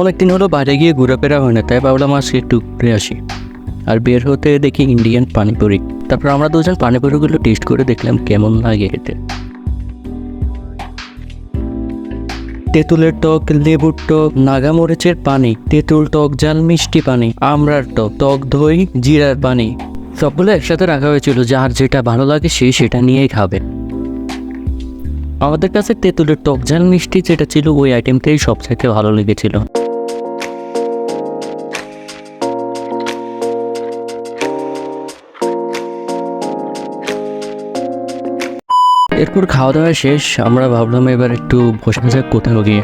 অনেকদিন হলো বাইরে গিয়ে ঘোরাফেরা হয় না, তাই ভাবলাম আজকে একটু ঘুরে আসি। আর বের হতে দেখি ইন্ডিয়ান পানিপুরি। তারপর আমরা দুজন পানিপুরিগুলো টেস্ট করে দেখলাম কেমন লাগে খেতে। তেঁতুলের টক, লেবুর টক, নাগামরিচের পানি, তেঁতুল টক ঝাল মিষ্টি পানি, আমড়ার টক, টক দই, জিরার পানি, সবগুলো একসাথে রাখা হয়েছিল। যার যেটা ভালো লাগে সে সেটা নিয়েই খাবে। আমাদের কাছে তেঁতুলের টক ঝাল মিষ্টি যেটা ছিল ওই আইটেমটাই সবথেকে ভালো লেগেছিল। এরপর খাওয়া দাওয়া শেষ, আমরা ভাবলাম এবার একটু বসা যাক কোথাও গিয়ে।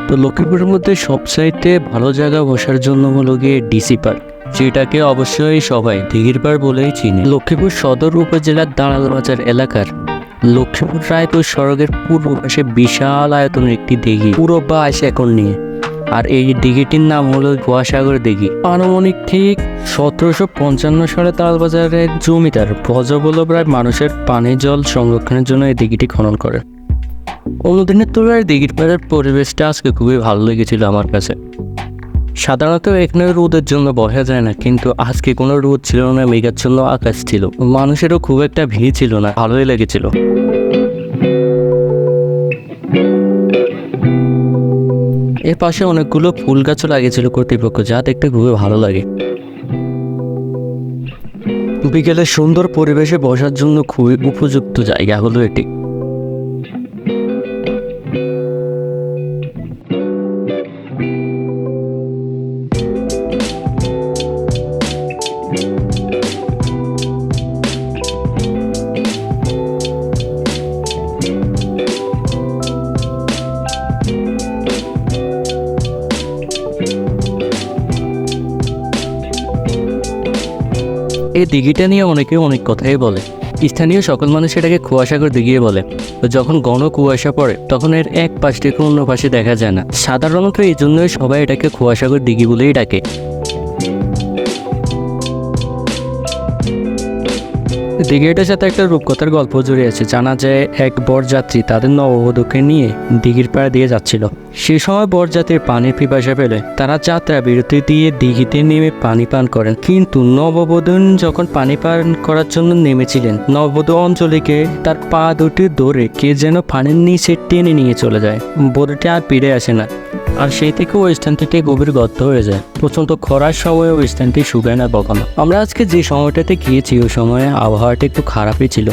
তো লক্ষ্মীপুরের মধ্যে সবচাইতে ভালো জায়গা বসার জন্য হলো গিয়ে ডিসি পার্ক, যেটাকে অবশ্যই সবাই দিগিরপার বলেই চিনে। লক্ষ্মীপুর সদর উপজেলার দালাল বাজার এলাকার লক্ষ্মীপুর রায়পুর সড়কের পূর্ব পাশে বিশাল আয়তনের একটি দিঘি, পুরো 22 একর নিয়ে। আর এই দিঘিটির নাম হলো গোয়াসাগর দিঘি। আনুমানিক ঠিক 1755 সালে তালবাজারের এক জমিদার ভজবল্লভ রায় মানুষের পানীয় জল সংরক্ষণের জন্য এই দিঘিটি খনন করে। অন্যদিনের তুলনায় দিঘির পাড়ের পরিবেশটা আজকে খুবই ভালো লেগেছিল আমার কাছে। সাধারণত এখানে রোদের জন্য বসা যায় না, কিন্তু আজকে কোনো রোদ ছিল না, মেঘাচ্ছন্ন আকাশ ছিল, মানুষেরও খুব একটা ভিড় ছিল না, ভালোই লেগেছিল। এর পাশে অনেকগুলো ফুল গাছও লাগিয়েছিল কর্তৃপক্ষ, যা দেখতে খুবই ভালো লাগে। বিকেলে সুন্দর পরিবেশে বসার জন্য খুবই উপযুক্ত জায়গা হলো এটি। এই দিঘিটা নিয়ে অনেকে অনেক কথাই বলে। স্থানীয় সকল মানুষ এটাকে কুয়াশাগর দিঘি বলে। তো যখন ঘন কুয়াশা পড়ে তখন এর এক পাশ থেকে অন্য পাশে দেখা যায় না। সাধারণত এই জন্যই সবাই এটাকে কুয়াশাগর দিঘি বলেই ডাকে। দিঘিটার সাথে একটা রূপকথার গল্প জড়িয়ে আছে। জানা যায় এক বরযাত্রী তাদের নববধূকে নিয়ে দিঘির পাড় দিয়ে যাচ্ছিল। সে সময় বরযাত্রীর পানির পিপাসা পেলে তারা যাত্রা বিরতি দিয়ে দিঘিতে নেমে পানি পান করেন। কিন্তু নববধূ যখন পানি পান করার জন্য নেমেছিলেন, নববধূ অঞ্জলিকে তার পা দুটি ধরে কে যেন পানির নিচে টেনে নিয়ে চলে যায়। বধূটি আর ফিরে আসে না। আর সেই থেকে ওই স্থানটিতে গভীর গর্ত হয়ে যায়। প্রচণ্ড খরার সময় ওই স্থানটি শুকায় না কখনো। আমরা আজকে যে সময়টাতে গিয়েছি ওই সময় আবহাওয়াটা একটু খারাপই ছিল।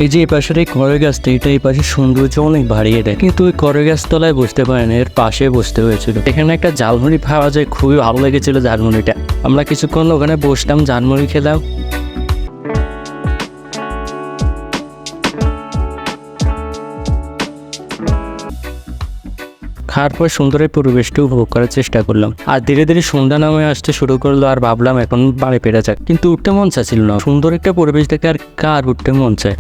এই যে এই পাশের এই কড়ই গাছটা, এটা এই পাশে সৌন্দর্য অনেক বাড়িয়ে দেয়, কিন্তু ওই কড়ই গাছ তলায় বসতে পারে না, এর পাশে বসতে হয়েছিল। এখানে একটা ঝালমুড়ি পাওয়া যায়, খুবই ভালো লেগেছিল ঝালমুড়িটা। আমরা কিছুক্ষণ ওখানে বসলাম, ঝালমুড়ি খেলাম। খাওয়ার পর সুন্দর পরিবেশটা উপভোগ করার চেষ্টা করলাম। আর ধীরে ধীরে সন্ধ্যা নামে আসতে শুরু করলো। আর ভাবলাম এখন বাড়ি ফেরা যাক, কিন্তু উঠতে মন চাচ্ছিল না। সুন্দর একটা পরিবেশ দেখে আর কার উঠতে মন চায়।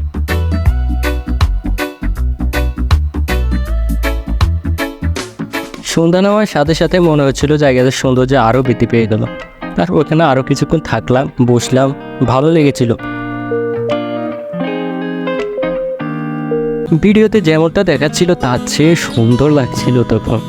সন্ধ্যা নামার সাথে সাথে মনে হচ্ছিল জায়গাটার সৌন্দর্য আরও বৃদ্ধি পেয়ে গেল। তারপর ওখানে আরও কিছুক্ষণ থাকলাম, বসলাম, ভালো লেগেছিল। ভিডিওতে যেমনটা দেখাচ্ছিল তার চেয়ে সুন্দর লাগছিল তখন।